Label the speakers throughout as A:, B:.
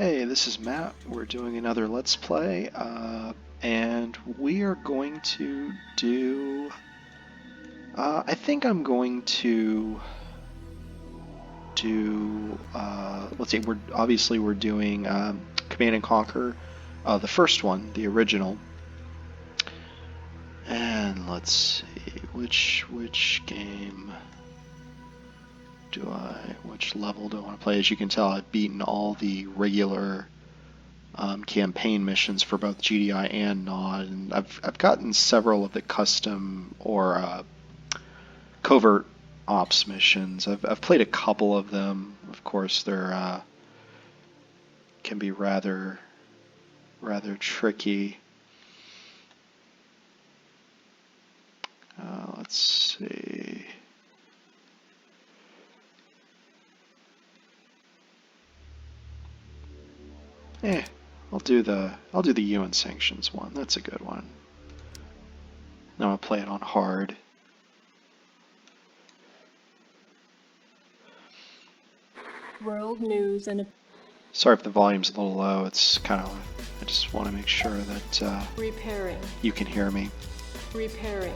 A: Hey, this is Matt. We're doing another Let's Play, and we are going to do... I think I'm going to do... let's see, we're doing Command and Conquer, the first one, the original. And let's see, which game which level do I want to play? As you can tell, I've beaten all the regular campaign missions for both GDI and NOD, and I've gotten several of the custom or covert ops missions. I've played a couple of them. Of course, they're can be rather tricky. Let's see. I'll do the UN sanctions one. That's a good one. Now I'll play it on hard.
B: World news and
A: sorry if the volume's a little low. It's kind of. I just want to make sure that
B: repairing.
A: You can hear me.
B: Repairing.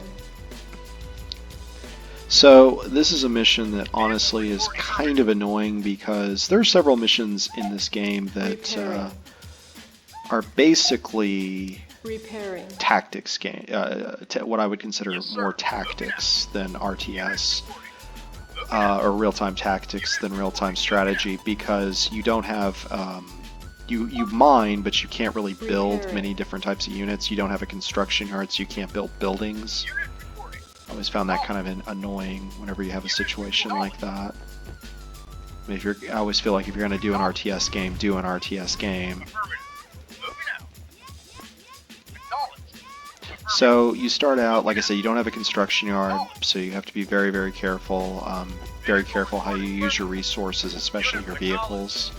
A: So this is a mission that honestly is kind of annoying because there are several missions in this game that are basically tactics game, what I would consider more tactics than RTS, or real-time tactics than real-time strategy, because you don't have you mine, but you can't really build many different types of units. You don't have a construction yard, so you can't build buildings. I always found that kind of annoying whenever you have a situation like that. I mean, I always feel like if you're going to do an RTS game, do an RTS game. So you start out, like I said, you don't have a construction yard, so you have to be very, very careful. Very careful how you use your resources, especially your vehicles.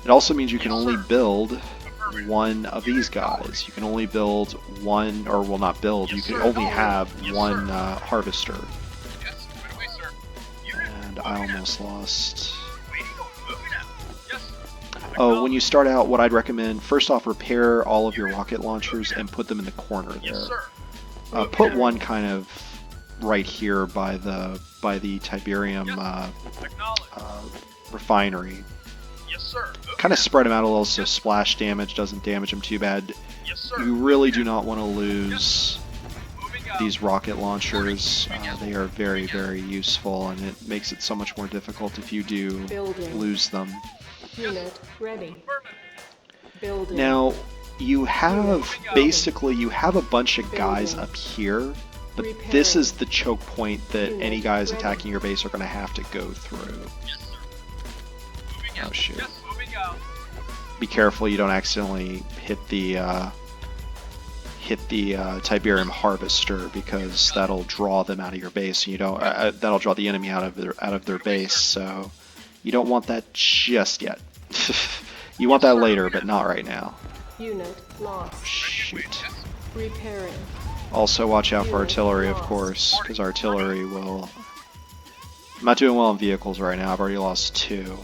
A: It also means you can only build one of these guys. You can only build one, or well, not build, you can only have one harvester. And I almost lost. Oh, when you start out, what I'd recommend, first off, repair all of your rocket launchers and put them in the corner there. Put one kind of right here by the Tiberium refinery. Kind of spread them out a little so splash damage doesn't damage them too bad. You really do not want to lose these rocket launchers. They are very, very useful, and it makes it so much more difficult if you do lose them.
B: Unit ready. Building.
A: Now, you have basically a bunch of guys up here, but this is the choke point that any guys attacking your base are going to have to go through. Oh shoot. Be careful you don't accidentally hit the Tiberium harvester, because that'll draw them out of your base, and you don't that'll draw the enemy out of their base, so you don't want that just yet. You want that later, but not right now.
B: Unit lost.
A: Shoot.
B: Repairing.
A: Also watch out for artillery, of course, because artillery will... I'm not doing well on vehicles right now. I've already lost 2.
B: Unit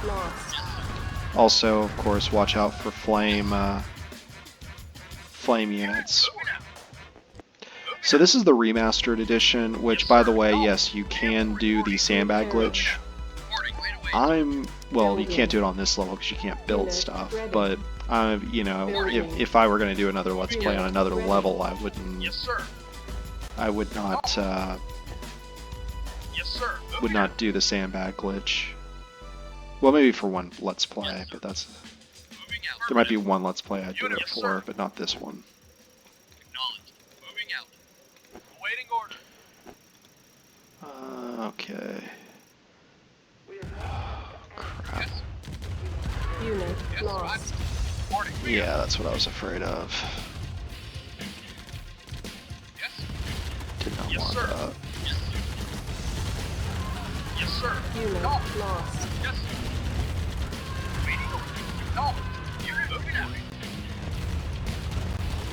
B: lost.
A: Also, of course, watch out for flame units. So this is the remastered edition, which, by the way, yes, you can do the sandbag glitch. Well, you can't do it on this level because you can't build stuff, but you know, if I were going to do another Let's Play on another level, I would not do the sandbag glitch. Well, maybe for one Let's Play, but there might be one Let's Play I'd do it for, but not this one. Okay. Crap.
B: Unit lost.
A: Yeah, that's what I was afraid of. Did not want that.
B: Unit lost.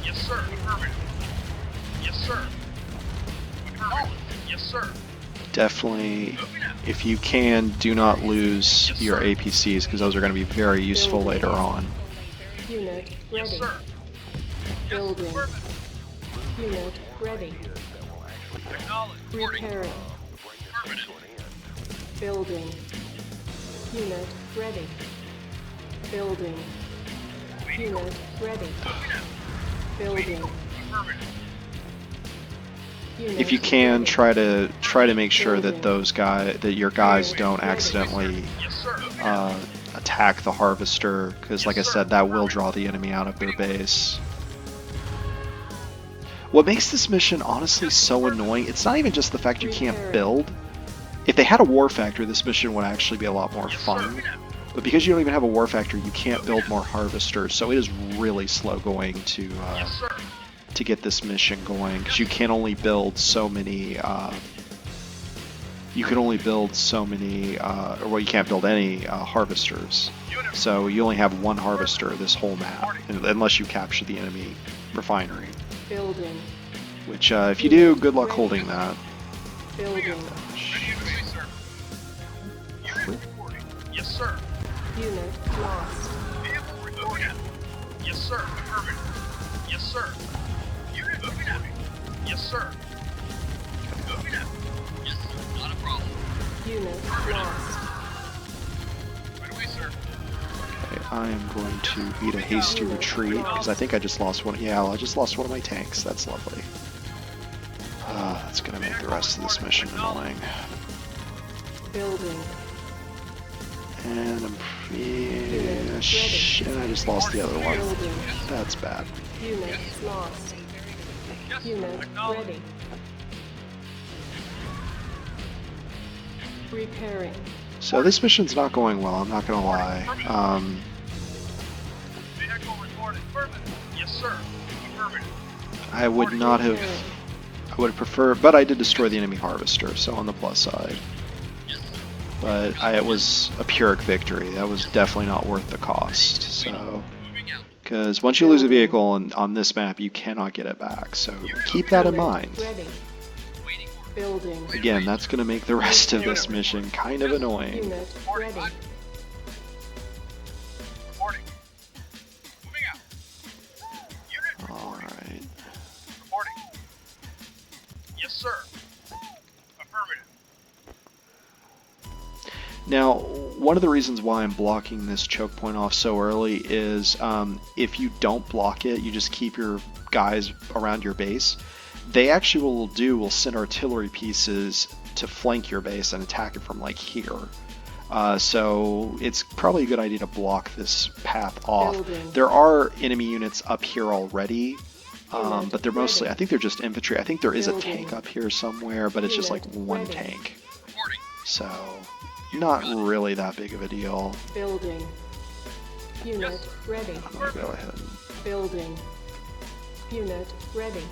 C: Yes, sir. Affirmative. Yes, sir. Yes, sir.
A: Definitely If you can, do not lose your APCs because those are going to be very useful later on.
B: Unit ready. Building. Unit ready. Repairing. Building. Unit ready. Building. Unit ready. Building.
A: If you can, try to make sure that your guys don't accidentally attack the harvester, because like I said, that will draw the enemy out of their base. What makes this mission honestly so annoying, it's not even just the fact you can't build. If they had a war factory, this mission would actually be a lot more fun. But because you don't even have a war factory, you can't build more harvesters, so it is really slow going to get this mission going, because you can only build so many. You can't build any harvesters. So you only have one harvester this whole map, unless you capture the enemy refinery.
B: Building.
A: Which, if you do, good luck holding that.
B: Building.
C: Yes, sir.
B: Unit lost.
C: Vehicle reporting. Yes, sir. Affirmative. Yes, sir. Unit moving out. Yes, sir. Moving out. Yes, sir. Not a problem.
B: Unit lost.
C: Right away, sir.
A: Okay, I am going to beat a hasty retreat, because I think I just lost one. Yeah, I just lost one of my tanks. That's lovely. That's going to make the rest of this mission annoying.
B: Building.
A: And shit, I just lost the other one.
B: Building.
A: That's bad.
B: Unit lost. Unit ready. Repairing.
A: So this mission's not going well, I'm not going to lie.
C: Vehicle reported. Affirmative. Yes, sir. Affirmative.
A: I would not have... I would have preferred... But I did destroy the enemy harvester, so on the plus side. But it was a Pyrrhic victory. That was definitely not worth the cost. So, because once you lose a vehicle on this map, you cannot get it back. So keep that in mind.
B: Ready. Building.
A: Again, that's going to make the rest of this mission kind of annoying.
B: Unit ready.
C: Reporting. Moving out. Unit
A: All right.
C: reporting. Yes, sir. Affirmative.
A: Now, one of the reasons why I'm blocking this choke point off so early is if you don't block it, you just keep your guys around your base. They actually will send artillery pieces to flank your base and attack it from like here. So it's probably a good idea to block this path off.
B: Building.
A: There are enemy units up here already, but they're mostly, I think they're just infantry. I think there is a tank up here somewhere, but it's just like one tank.
C: Reporting.
A: So, not really that big of a deal.
B: Building. Unit ready.
A: I'm gonna go ahead and...
B: Building. Unit ready.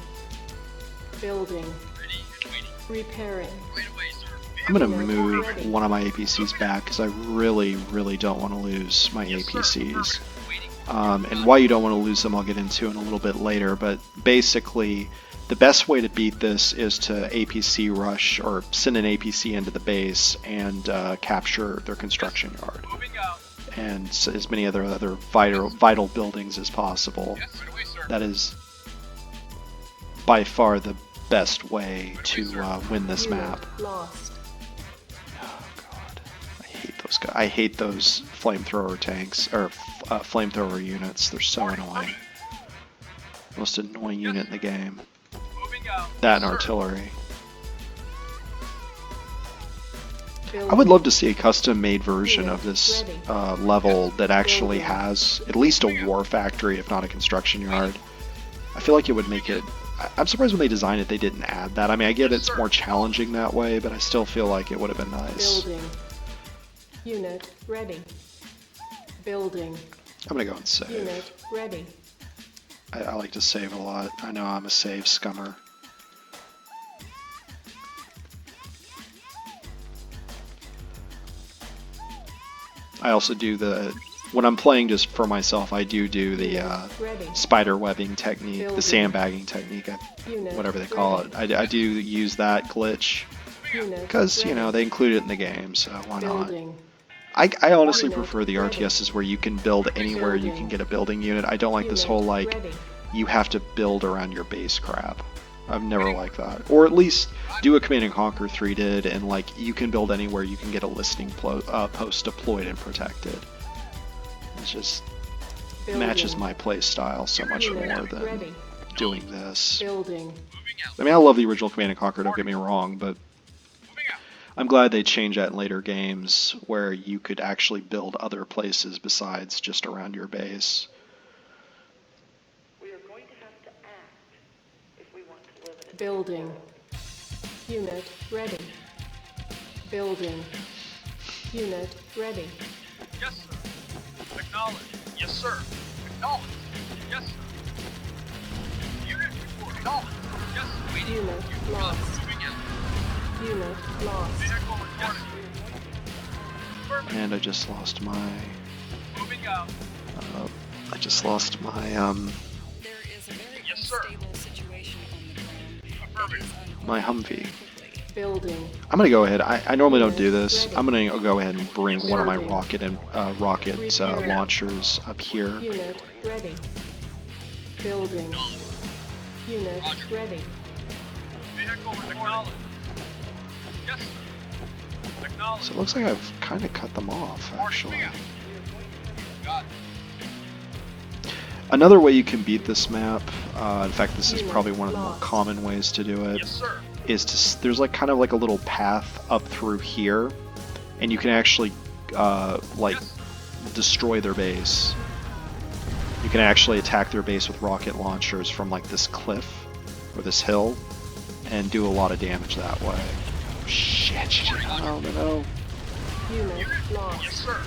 B: Building.
C: Ready and waiting.
B: Repairing.
C: Right away, sir.
A: I'm gonna move one of my APCs back because I really, really don't want to lose my APCs.
C: Waiting.
A: And why you don't want to lose them I'll get into in a little bit later, but basically the best way to beat this is to APC rush or send an APC into the base and capture their construction yard
C: Moving out.
A: and as many other vital buildings as possible.
C: Yes, right away, sir.
A: That is by far the best way to win this map.
B: Lost.
A: Oh god, I hate those guys. I hate those flamethrower tanks or flamethrower units. They're so annoying. Most annoying unit in the game.
C: Moving out.
A: That and
C: Yes, sir.
A: artillery.
B: Building.
A: I would love to see a custom-made version of this level that actually has at least a war factory, if not a construction yard. I feel like it would make it... I'm surprised when they designed it they didn't add that. I mean, I get it's more challenging that way, but I still feel like it would have been nice.
B: Building. Unit ready. Building.
A: I'm gonna go and save.
B: Unit ready.
A: I like to save a lot. I know I'm a save scummer. I also do when I'm playing just for myself, I do the
B: Ready.
A: spider webbing technique, the
B: Building.
A: sandbagging technique,
B: Unit
A: whatever they call it. I do use that glitch
B: Unit
A: because, you
B: ready.
A: know, they include it in the game, so why not?
B: Building.
A: I honestly
B: Unit
A: prefer the
B: ready.
A: RTSs where you can build anywhere you can
B: Building.
A: get a building unit. I don't like this
B: Unit
A: whole, like,
B: ready.
A: you have to build around your base crap. I've never liked that. Or at least do what Command & Conquer 3 did, and, like, you can build anywhere you can get a listing post deployed and protected. It just matches
B: Building.
A: my play style so much
B: Unit
A: more than
B: ready.
A: doing this.
B: Building.
C: Moving out.
A: I mean, I love the original Command & Conquer, don't get me wrong, but
C: Moving out.
A: I'm glad they changed that in later games where you could actually build other places besides just around your base.
D: We are going to have to act if we want to live in a
B: Building. Unit ready. Building. Unit ready.
C: Yes, sir. Acknowledge. Yes, sir. Acknowledge. Yes, sir. Unit report. Acknowledge. Yes, sir. Waiting.
B: Unit lost.
C: Moving out.
B: Unit lost.
C: Vehicle reporting. Affirmative.
A: And I just lost my,
C: Moving out.
A: I just lost my,
E: There is a very
C: Yes, sir.
E: unstable situation on the ground.
C: Affirmative.
A: my Humvee.
B: Building.
A: I'm gonna go ahead. I normally don't do this. I'm gonna go ahead and bring one of my rocket launchers up here.
B: Unit ready. Building. Unit
C: Roger.
B: ready.
C: Vehicle acknowledged. Yes, sir. Acknowledged.
A: So it looks like I've kind of cut them off, actually.
C: Got it.
A: Another way you can beat this map, in fact this is probably one of the more
B: Lost.
A: common ways to do it,
C: Yes, sir.
A: is to, there's like kind of like a little path up through here, and you can actually like
C: Yes.
A: destroy their base. You can actually attack their base with rocket launchers from like this cliff or this hill and do a lot of damage that way. Shit, no, no, no.
B: Unit lost.
C: Yes, sir.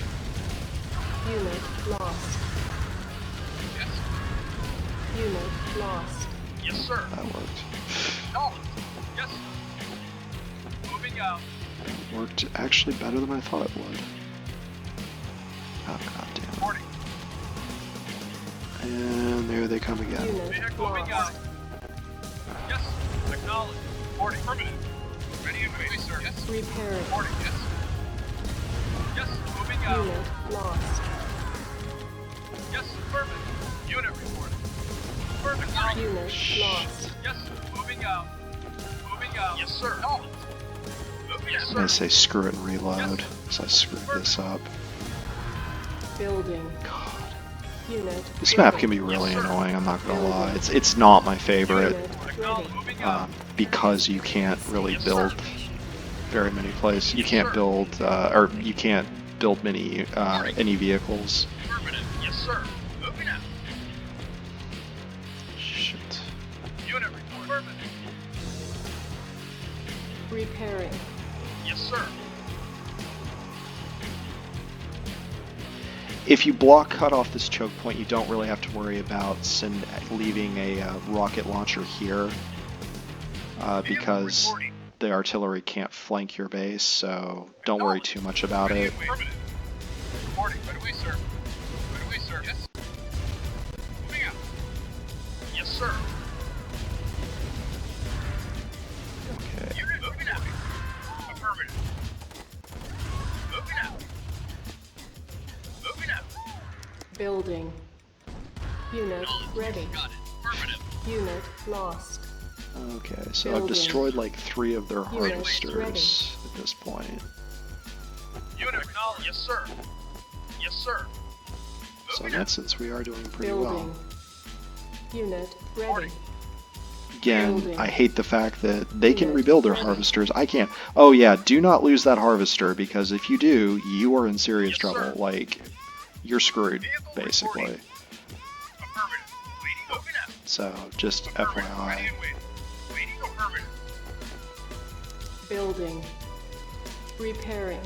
B: Unit lost.
C: Yes.
B: Unit lost.
C: Yes, sir.
A: That worked.
C: Acknowledged. Yes, sir. Moving out.
A: Worked actually better than I thought it would. Oh, goddamn.
C: Reporting.
A: And there they come again.
B: Unit
C: Vehicle moving out.
B: lost.
C: Yes. Acknowledged. Reporting. Permanent. Ready and waiting, sir. Yes.
B: Repairing.
C: Reporting. Yes. Yes. Moving out.
B: Unit lost.
C: Yes. Affirmative. Unit reporting. Affirmative.
B: Unit lost.
C: Yes. Moving out. Moving out. Yes, sir. Acknowledged. Moving. Yes,
A: I'm gonna
C: sir.
A: say screw it and reload, so I screwed this up.
B: Building.
A: God.
B: Unit
A: This map
B: ready.
A: can be really
C: Yes, sir.
A: annoying, I'm not gonna lie. It's not my favorite,
B: Unit ready.
C: Acknowledged. Moving out.
A: because you can't really
C: Yes,
A: build
C: sir.
A: very many places. You
C: Yes,
A: can't
C: sir.
A: build, or you can't build many, any vehicles.
C: Affirmative. Yes, sir. Moving out.
A: Shit.
C: Unit report. Affirmative.
B: Repairing.
C: Yes, sir.
A: If you block cut off this choke point, you don't really have to worry about leaving a rocket launcher here, because
C: Reporting.
A: the artillery can't flank your base, so don't worry too much about
C: Ready
A: it.
C: and waiting. Reporting. Right away, sir. Right away, sir. Yes. Moving out. Yes, sir.
A: Okay.
C: Unit moving out. Affirmative. Moving out. Moving out.
B: Building. Unit ready.
C: Got it. Affirmative.
B: Unit lost.
A: Okay, so I've
B: Building.
A: destroyed like 3 of their
B: Unit
A: harvesters at this point.
C: Unit acknowledged. Yes, sir. Yes, sir.
A: So in
C: Moving
A: that
C: out.
A: sense, we are doing pretty
B: Building.
A: well.
B: Unit ready.
C: Reporting.
A: Again,
B: Building.
A: I hate the fact that they can
B: Unit
A: rebuild their
B: ready.
A: harvesters. I can't. Oh yeah, do not lose that harvester, because if you do, you are in serious
C: Yes,
A: trouble.
C: sir.
A: Like, you're screwed,
C: Vehicle
A: basically.
C: reporting. Affirmative. Waiting. Moving out.
A: So, just
C: Affirmative. Ready
A: FYI.
C: and waiting. Waiting. Affirmative.
B: Building. Repairing.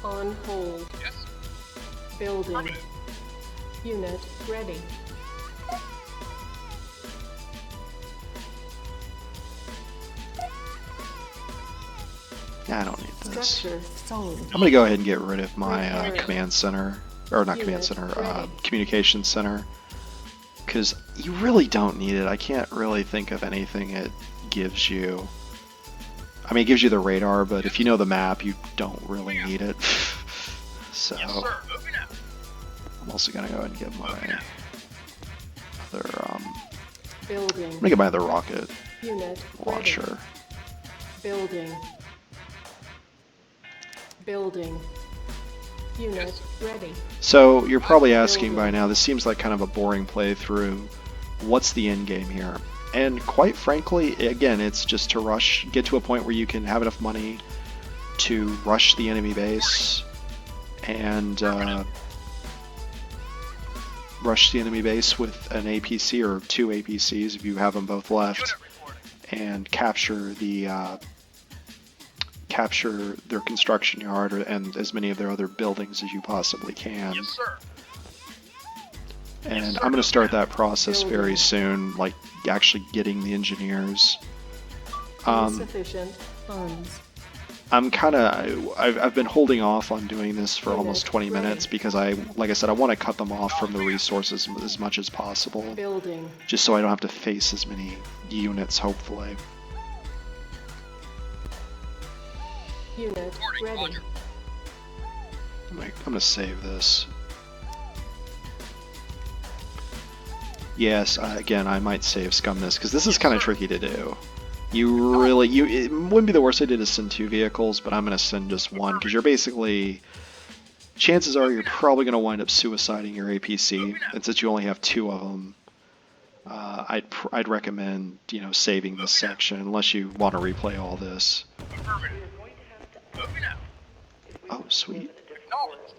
B: On hold.
C: Yes.
B: Building.
C: Affirmative.
B: Unit ready.
A: I don't need this.
B: Structure sold.
A: I'm gonna go ahead and get rid of my
B: Repairing.
A: command center, or not command
B: Unit
A: center,
B: ready.
A: communication center, because you really don't need it. I can't really think of anything it gives you. I mean, it gives you the radar, but if you know the map, you don't really need it. So,
C: Yes, sir. Moving out.
A: I'm also gonna go ahead and get my other,
B: Building.
A: I'm gonna get my other rocket
B: Unit
A: launcher.
B: ready. Building. Building. Unit ready.
A: So, you're probably asking by now, this seems like kind of a boring playthrough. What's the end game here? And quite frankly, again, it's just to get to a point where you can have enough money to rush the enemy base and rush the enemy base with an APC or 2 APCs if you have them both left,
C: Unit reporting.
A: and capture their construction yard and as many of their other buildings as you possibly can.
C: Yes, sir.
A: And I'm going to start that process very soon, like actually getting the engineers.
B: Insufficient funds.
A: I've been holding off on doing this for almost 20 minutes because like I said, I want to cut them off from the resources as much as possible,
B: Building.
A: just so I don't have to face as many units, hopefully.
B: Unit
C: Reporting.
B: ready.
C: Roger.
A: I'm going to save this. Yes, again, I might save scum this because this is kind of tricky to do. It wouldn't be the worst idea to send 2 vehicles, but I'm going to send just 1 because you're basically, chances are you're probably going to wind up suiciding your APC, and since you only have 2 of them, I'd recommend, saving this section unless you want to replay all this.
C: Affirmative. Moving out.
A: Oh, sweet.
C: Acknowledged.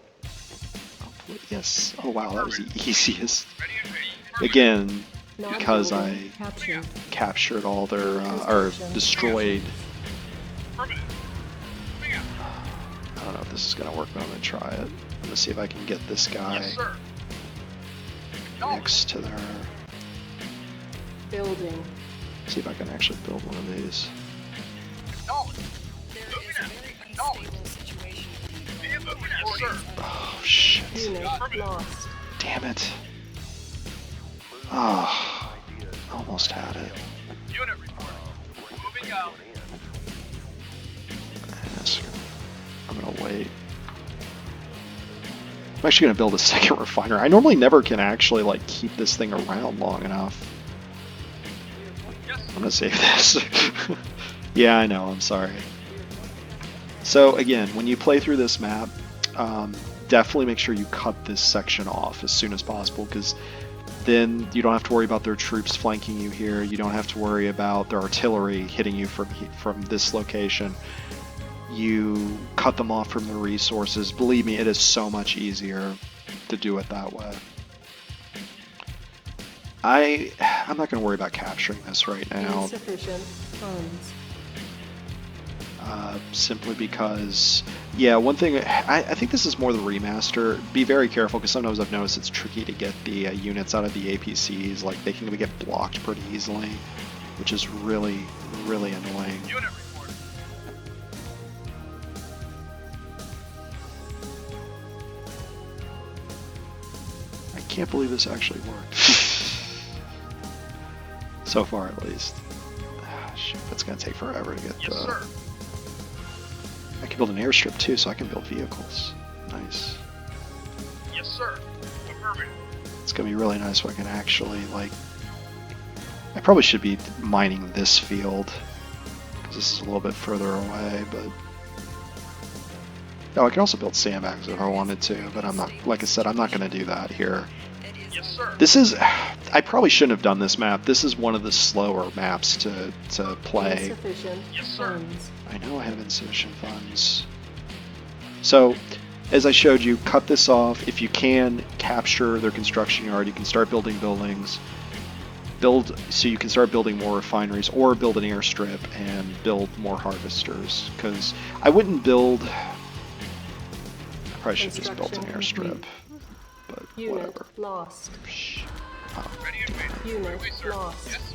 A: Oh, yes. Oh, wow, that was the easiest.
C: Ready and ready.
A: Again,
B: Not
A: because
B: building.
A: I
B: Captured.
A: captured all their, or destroyed.
C: Affirmative. Moving out.
A: I don't know if this is going to work, but I'm going to try it. I'm going to see if I can get this guy
C: Yes, sir.
A: next to their...
B: Building.
A: See if I can actually build one of these.
C: Acknowledged.
E: There is a very unstable situation on the
C: Be moving out, sir.
A: Oh, shit.
B: Unit lost.
A: Damn it. Ah, almost had it.
C: Unit reporting. Moving out.
A: Yes. I'm going to wait. I'm actually going to build a second refiner. I normally never can actually, keep this thing around long enough.
C: Yes.
A: I'm going to save this. Yeah, I know. I'm sorry. So, again, when you play through this map, definitely make sure you cut this section off as soon as possible, because then you don't have to worry about their troops flanking you here. You don't have to worry about their artillery hitting you from this location. You cut them off from the resources. Believe me, it is so much easier to do it that way. I'm not going to worry about capturing this right now.
B: Insufficient funds.
A: Simply because, yeah, one thing, I think this is more the remaster. Be very careful, because sometimes I've noticed it's tricky to get the units out of the APCs. They can get blocked pretty easily, which is really, really annoying.
C: Unit reporting.
A: I can't believe this actually worked. So far, at least. Ah, shoot, that's going to take forever to get
C: Yes, sir.
A: I can build an airstrip too, so I can build vehicles. Nice.
C: Yes, sir. Affirmative.
A: It's gonna be really nice when I can actually, I probably should be mining this field, because this is a little bit further away, but... Oh, I can also build sandbags if I wanted to, but I'm not, like I said, I'm not gonna do that here.
C: Yes, sir.
A: This is... I probably shouldn't have done this map. This is one of the slower maps to play.
B: Insufficient
C: Yes, sir.
B: funds.
A: I know I have insufficient funds. So, as I showed you, cut this off. If you can, capture their construction yard. You can start building buildings. So you can start building more refineries, or build an airstrip and build more harvesters. Because I wouldn't build... I probably should have just built an airstrip. But
B: Unit
A: whatever.
B: lost.
A: Shh. Oh,
C: Ready and ready.
B: Unit
C: Underway, sir.
B: lost.
C: Yes.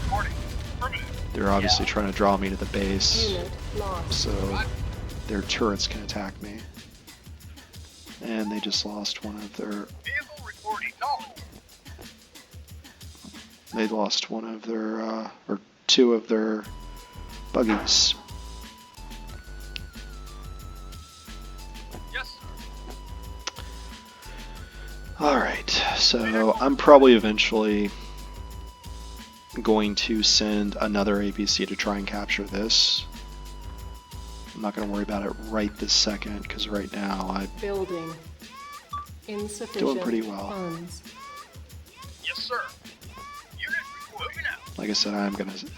C: Reporting. Affirmative.
A: they're obviously trying to draw me to the base.
B: Unit lost.
A: So their turrets can attack me. And they just lost one of their...
C: Vehicle reporting. Knowledge.
A: They lost one of their, or 2 of their buggies.
C: Yes, sir.
A: Alright, so I'm probably eventually going to send another APC to try and capture this. I'm not going to worry about it right this second, because right now I'm
B: Building. Insufficient
A: doing pretty well.
B: funds.
C: Yes, sir. Unit moving out.
A: Like I said,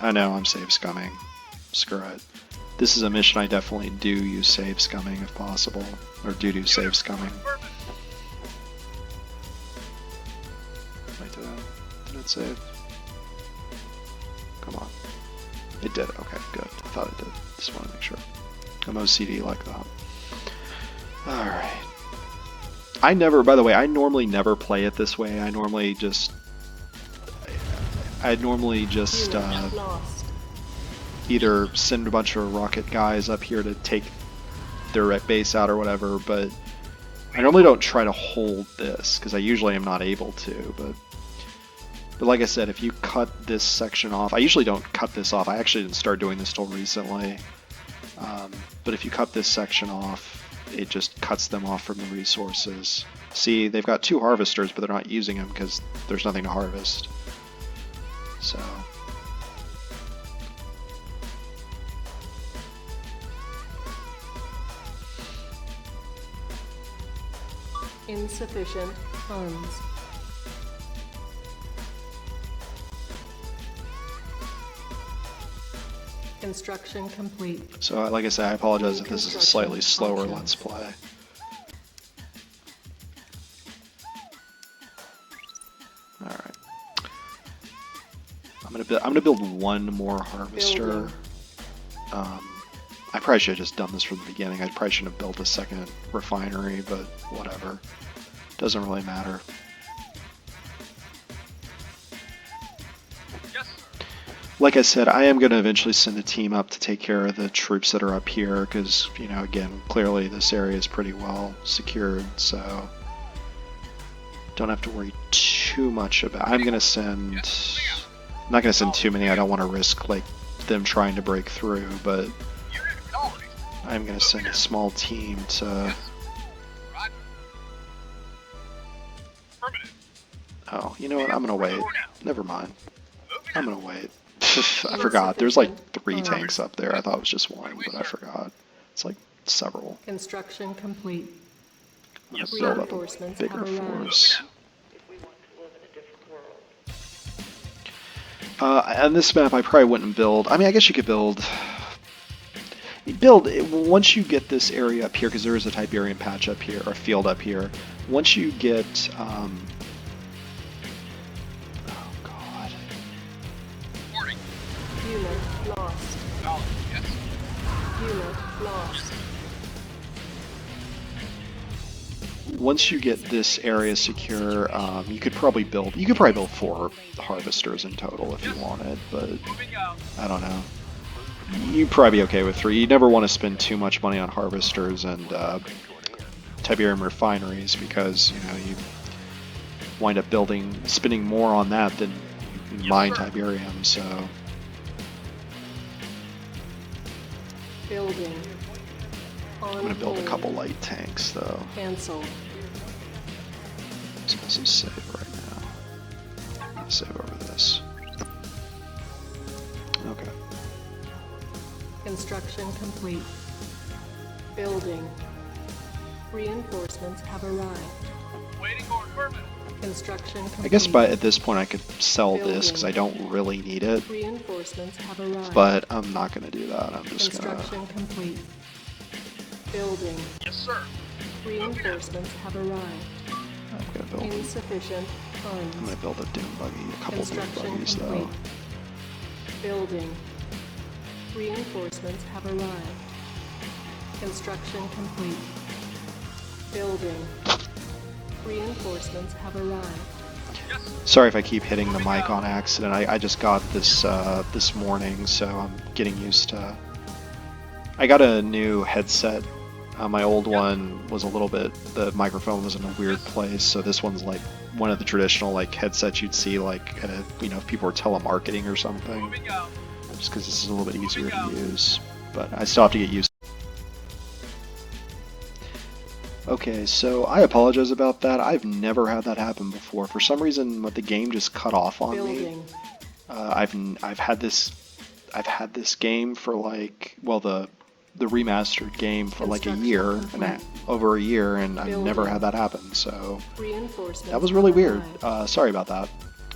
A: I know I'm save scumming. Screw it. This is a mission I definitely do use save scumming if possible, or do save scumming.
C: Affirmative.
A: Wait, did it save? Come on. It did. Okay, good. I thought it did. Just want to make sure. I'm OCD like that. Alright. By the way, I normally never play it this way. I normally just
B: Unit lost.
A: either send a bunch of rocket guys up here to take their base out or whatever, but I normally don't try to hold this, because I usually am not able to, but like I said, if you cut this section off, I usually don't cut this off. I actually didn't start doing this till recently. But if you cut this section off, it just cuts them off from the resources. See, they've got 2 harvesters, but they're not using them because there's nothing to harvest. So...
B: Insufficient funds. Construction complete.
A: So, like I said, I apologize if this is a slightly slower
B: Construction
A: Let's Play. Alright. I'm gonna build one more harvester.
B: Building.
A: I probably should have just done this from the beginning. I probably shouldn't have built a second refinery, but whatever. Doesn't really matter.
C: Yes, sir.
A: Like I said, I am going to eventually send a team up to take care of the troops that are up here, because, you know, again, clearly this area is pretty well secured, so don't have to worry too much about. I'm not going to send too many. I don't want to risk, like, them trying to break through, but
C: Unit acknowledged.
A: I'm going to send a small team to...
C: Roger. Affirmative.
A: Oh, you know what? I'm going to wait. Never mind.
C: Moving
A: I'm
C: out.
A: going to wait. I forgot. There's like 3 tanks up there. I thought it was just one, but I forgot. It's like several.
B: Construction complete.
A: I'm
C: Yes,
A: gonna
C: sir.
A: build up a
B: Reinforcements
A: bigger
B: have arrived.
A: force.
D: if we want to live in a different world.
A: On this map, I probably wouldn't build. I mean, I guess you could build. Once you get this area up here, because there is a Tiberian patch up here, or field up here. Once you get, oh god.
C: Reporting.
B: Unit lost.
C: Acknowledged. Yes.
B: Unit lost.
A: Once you get this area secure, you could probably build 4 harvesters in total if you wanted, but
C: Moving out.
A: I don't know. You'd probably be okay with 3. You never want to spend too much money on harvesters and Tiberium refineries, because you know you wind up spending more on that than you can mine
C: sir.
A: Tiberium. So
B: Building.
A: I'm gonna build a couple light tanks though.
B: Cancel.
A: So let's just save right now. I'm gonna save over this. Okay.
B: Construction complete. Building. Reinforcements have arrived.
C: Waiting for affirmative.
B: Construction complete.
A: I guess at this point I could sell this because I don't really need it,
B: Reinforcements have arrived.
A: but I'm not gonna do that. I'm just gonna.
B: Construction complete. Building.
C: Yes, sir.
B: Reinforcements have arrived.
A: I'm gonna build.
B: Insufficient
A: I'm gonna
B: funds.
A: build a doom buggy, a couple doom
B: Construction
A: buggies
B: complete.
A: though.
B: Building. Reinforcements have arrived. Construction complete. Building. Reinforcements have arrived.
C: Yes, sir.
A: Sorry if I keep hitting the mic on accident. I just got this this morning, so I'm getting used to. I got a new headset. My old one was a little bit. The microphone was in a weird place, so this one's like one of the traditional like headsets you'd see like at a, you know, if people were telemarketing or something.
C: Moving out.
A: just because this is a little bit easier to use, but I still have to get used. Okay, so I apologize about that. I've never had that happen before. For some reason, the game just cut off on me.
B: Building.
A: I've had this game for like, well, the remastered game for like a year, over a year, and I've never had that happen. So
B: Reinforcements
A: that was really
B: have
A: weird.
B: arrived.
A: Sorry about that.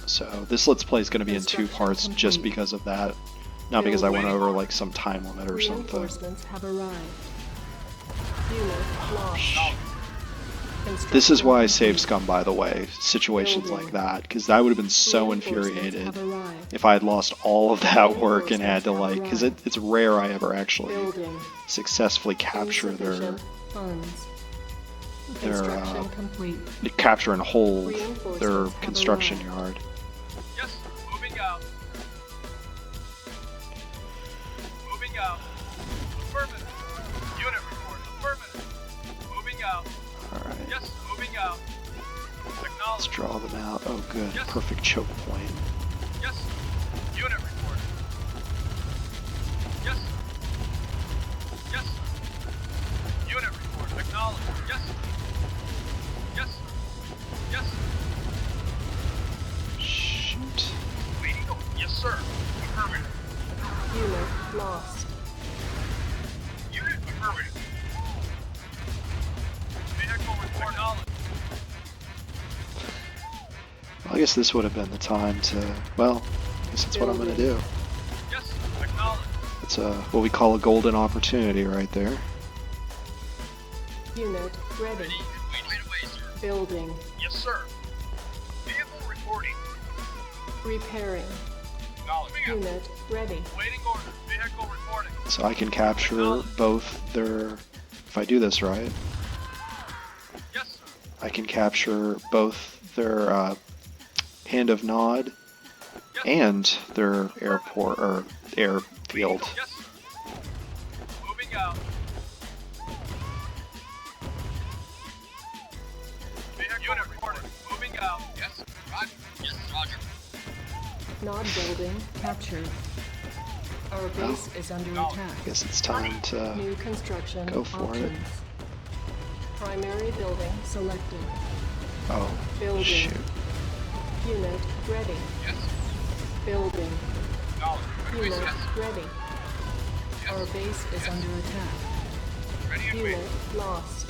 A: So this Let's Play is going to be in 2 parts just because of that. Not because I went over like some time limit or something.
B: Reinforcements have arrived. Unit lost.
A: This is why I save
B: Construction
A: scum, by the way, situations
B: Building.
A: like that, because I would have been so
B: Reinforcements
A: infuriated
B: have arrived.
A: if I had lost all of that work and had to like, because it's rare I ever actually
B: Building.
A: successfully capture their
B: Insufficient funds.
A: their
B: Construction complete.
A: capture and hold
B: Reinforcements
A: their
B: have
A: construction
B: arrived.
A: yard.
C: Yes, moving out. Moving out. Affirmative. Unit report. Affirmative. Moving out.
A: All right,
C: Yes, moving out.
A: let's
C: Acknowledge.
A: draw them out. Oh, good,
C: Yes.
A: perfect choke point.
C: Yes. Unit report. Yes. Yes. Unit report. Acknowledge. Yes. Yes. Yes.
A: Shoot.
C: Waiting. Yes, sir. Affirmative.
B: Unit lost.
C: Unit affirmative. Vehicle report. Acknowledge.
A: Well, I guess this would have been the time to. Well, I guess that's what I'm going to do.
C: Yes. Acknowledge.
A: It's what we call a golden opportunity right there.
B: Unit ready.
C: Ready. Wait away, sir.
B: Building.
C: Yes, sir. Vehicle reporting.
B: Repairing.
C: Acknowledge.
B: Unit ready.
C: Waiting order. Vehicle reporting.
A: So I can capture both their. If I do this right,
C: Yes, sir.
A: I can capture both their hand of nod
C: Yes.
A: and their airport or airfield.
C: Yes, sir. Moving out. Vehicle unit reporting. Moving out. Yes, Roger. Yes, Roger.
B: Nod building captured. Our base is under attack.
A: I guess it's time to.
B: New construction
A: Go for it.
B: options. Primary building selected.
A: Oh,
B: Building.
A: shoot.
B: Unit ready.
C: Yes.
B: Building.
C: Acknowledge.
B: Unit
C: Yes.
B: ready. Our base is under attack.
C: Ready and
B: Unit
C: waiting.
B: lost.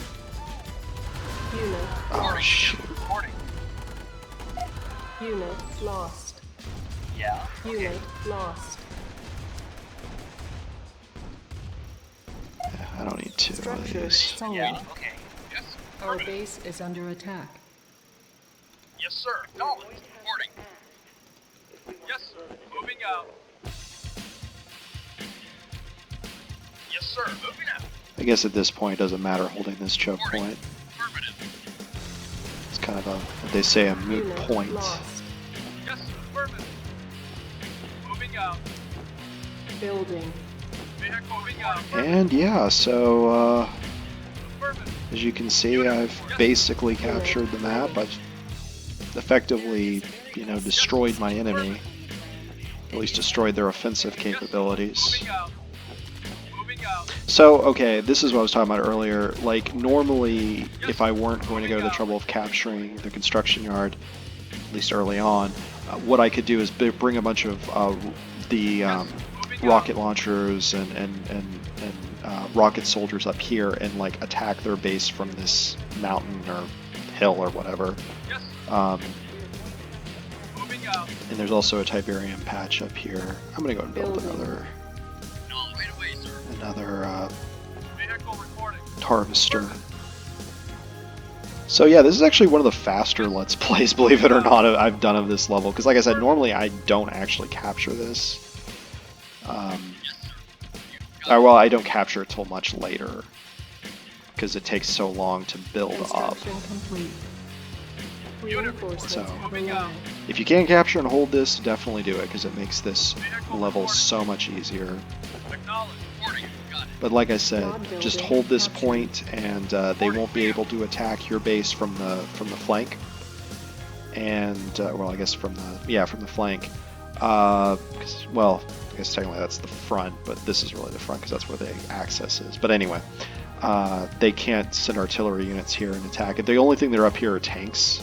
B: Unit
A: Oh,
B: lost.
A: shoot.
C: Reporting.
B: Unit lost.
C: Yeah.
B: Unit lost.
A: Yeah, I don't need two of
B: Structure
A: these.
B: solid.
C: Okay. Yes.
B: Our
C: Affirmative.
B: base is under attack.
C: Yes, sir. Acknowledge. Reporting. Yes. Moving out. Yes, sir. Moving out.
A: I guess at this point it doesn't matter holding this choke point.
C: Affirmative.
A: It's kind of a, what they say, a moot
B: Unit
A: point.
B: lost.
C: Yes, affirmative. Moving out.
B: Building.
C: Vehicle moving out.
A: And yeah, so
C: Affirmative.
A: as you can see, I've basically captured the map. I've effectively, destroyed my enemy. At least destroyed their offensive capabilities.
C: Moving out. Moving out.
A: So, okay, this is what I was talking about earlier. Like, normally, if I weren't going to go to the trouble of capturing the construction yard, at least early on, what I could do is bring a bunch of the rocket launchers and rocket soldiers up here and, like, attack their base from this mountain or hill or whatever.
C: Yes. Moving out.
A: And there's also a Tiberium patch up here. I'm gonna go and build
B: Building.
C: No, wait away, sir.
A: another
C: Vehicle reporting.
A: harvester. So yeah, this is actually one of the faster Let's Plays, believe it or not, I've done of this level. Because like I said, normally I don't actually capture this. Well, I don't capture it till much later. Because it takes so long to build up.
B: Construction complete. Reinforcements
A: So-
B: have arrived.
A: If you can capture and hold this, definitely do it, because it makes this level so much easier.
C: Acknowledge. Reporting. Got it.
A: But like I said, just hold this point, and they won't be able to attack your base from the flank. And well, I guess from the flank. Well, I guess technically that's the front, but this is really the front because that's where the access is. But anyway, they can't send artillery units here and attack it. The only thing that are up here are tanks.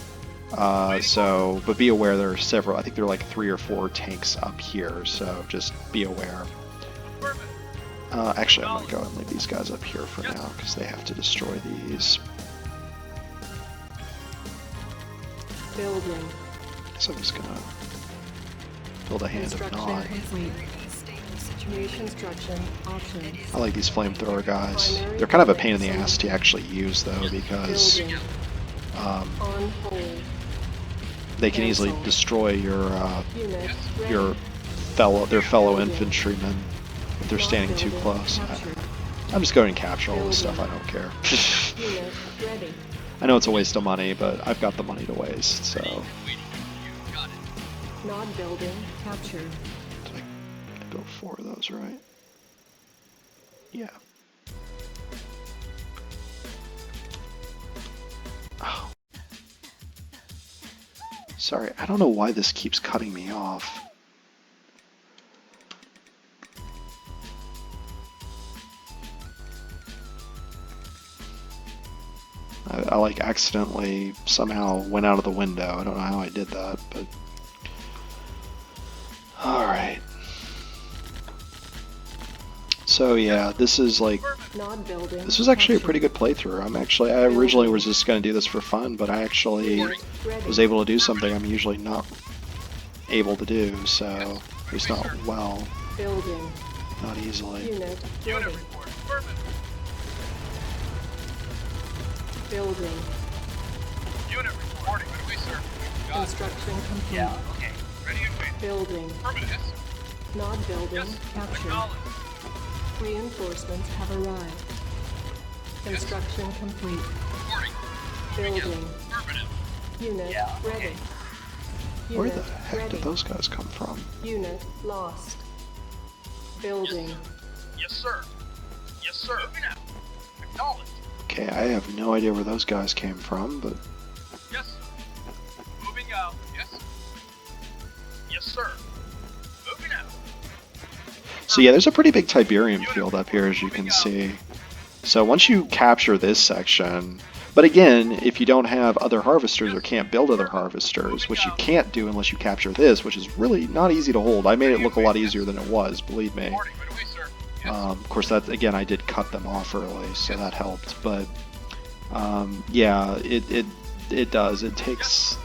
A: But be aware there are several. I think there are like 3 or 4 tanks up here, so just be aware. Actually, I'm gonna go and leave these guys up here for now because they have to destroy these.
B: Building.
A: So I'm just gonna build a hand of
B: Construction
A: Nod.
B: complete. Reconstruction options.
A: I like these flamethrower guys. They're kind of a pain in the ass to actually use though because
B: Building. On hold.
A: they can easily destroy your
B: Unit
A: your
B: ready.
A: their fellow infantrymen if they're standing too close. I'm just going to capture all this stuff. I don't care.
B: Unit ready.
A: I know it's a waste of money, but I've got the money to waste. So
B: Nod building captured.
A: did I build 4 of those, right? Yeah. Oh. Sorry, I don't know why this keeps cutting me off. I like accidentally somehow went out of the window. I don't know how I did that, but alright. So yeah, this is like
B: Nod building.
A: this was actually a pretty good playthrough. I originally was just gonna do this for fun, but I actually was able to do something I'm usually not able to do, so at least not well,
B: Building.
A: not easily.
B: Unit ready.
C: report. Affirmative.
B: Building.
C: Unit reporting. What do we, sir? Got it.
B: Construction complete.
C: Okay. Ready and waiting.
B: Building.
C: Affirmative. Yes.
B: Nod building
C: Yes.
B: captured.
C: Acknowledged.
B: Reinforcements have arrived. Construction complete.
C: Reporting.
B: Building.
C: Affirmative.
B: Unit ready.
A: Where the
B: Unit
A: heck
B: ready.
A: did those guys come from?
B: Unit lost. Building.
C: Yes, sir. Yes, sir. Moving out. Acknowledged.
A: Okay, I have no idea where those guys came from, but
C: Yes, sir. Moving out. Yes. Yes, sir. Moving out.
A: so yeah, there's a pretty big Tiberium field up here, as you can see. So once you capture this section, but again, if you don't have other harvesters or can't build other harvesters, which you can't do unless you capture this, which is really not easy to hold. I made it look a lot easier than it was, believe me.
C: Reporting. What do we, sir? Yes.
A: Of course, that again, I did cut them off early, so that helped. But yeah, it does. It takes.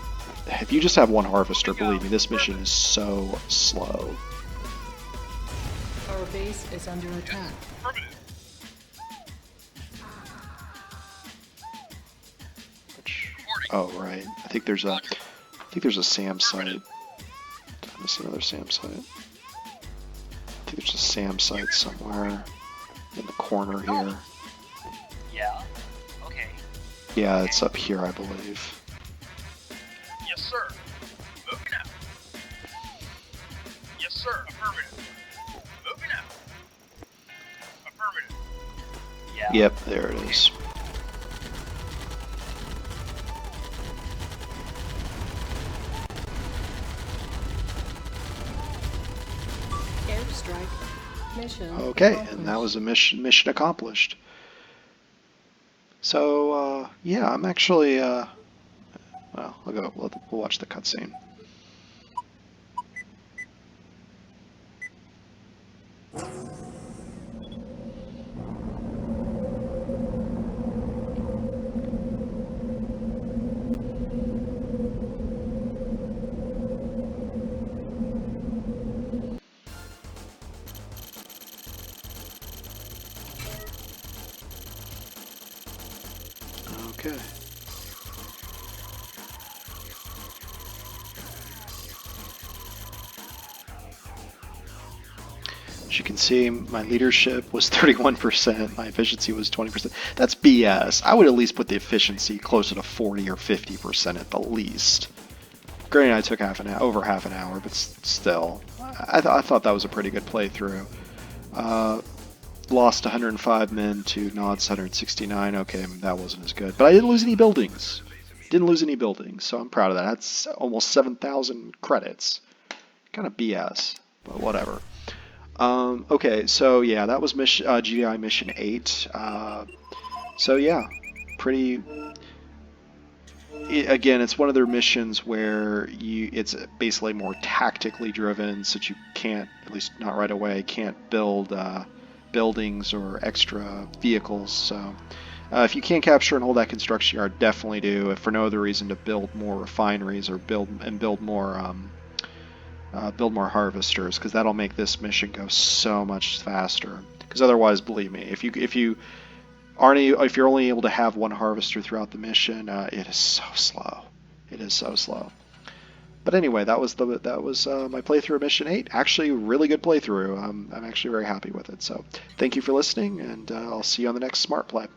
A: If you just have one harvester, believe me, this mission is so slow.
B: Our base is under attack.
C: Affirmative.
A: Oh right, I think there's a SAM site. Did I miss another SAM site? I think there's a SAM site somewhere in the corner here.
C: Yeah. Okay.
A: Yeah, it's up here, I believe.
C: Yes, sir. Moving out. Yes, sir. Affirmative. Moving out. Affirmative. Yeah.
A: Yep, there it is.
B: Airstrike. Mission.
A: Okay, and that was a mission accomplished. So yeah, I'm actually well, we'll watch the cutscene. Okay. As you can see, my leadership was 31%, my efficiency was 20%. That's BS. I would at least put the efficiency closer to 40 or 50% at the least. Granted, I took over half an hour, but still, I thought that was a pretty good playthrough. Lost 105 men to Nod's 169. Okay, that wasn't as good, but I didn't lose any buildings. So I'm proud of that. That's almost 7,000 credits. Kind of BS, but whatever. Okay, so yeah, that was GDI Mission 8. So yeah, pretty... Again, it's one of their missions where it's basically more tactically driven, since you can't, at least not right away, can't build buildings or extra vehicles. So if you can't capture and hold that construction yard, definitely do, if for no other reason, to build more refineries or build more harvesters, because that'll make this mission go so much faster. Because otherwise, believe me, if you're only able to have one harvester throughout the mission, it is so slow. It is so slow. But anyway, that was my playthrough of Mission 8. Actually, really good playthrough. I'm actually very happy with it. So thank you for listening, and I'll see you on the next Smart Play.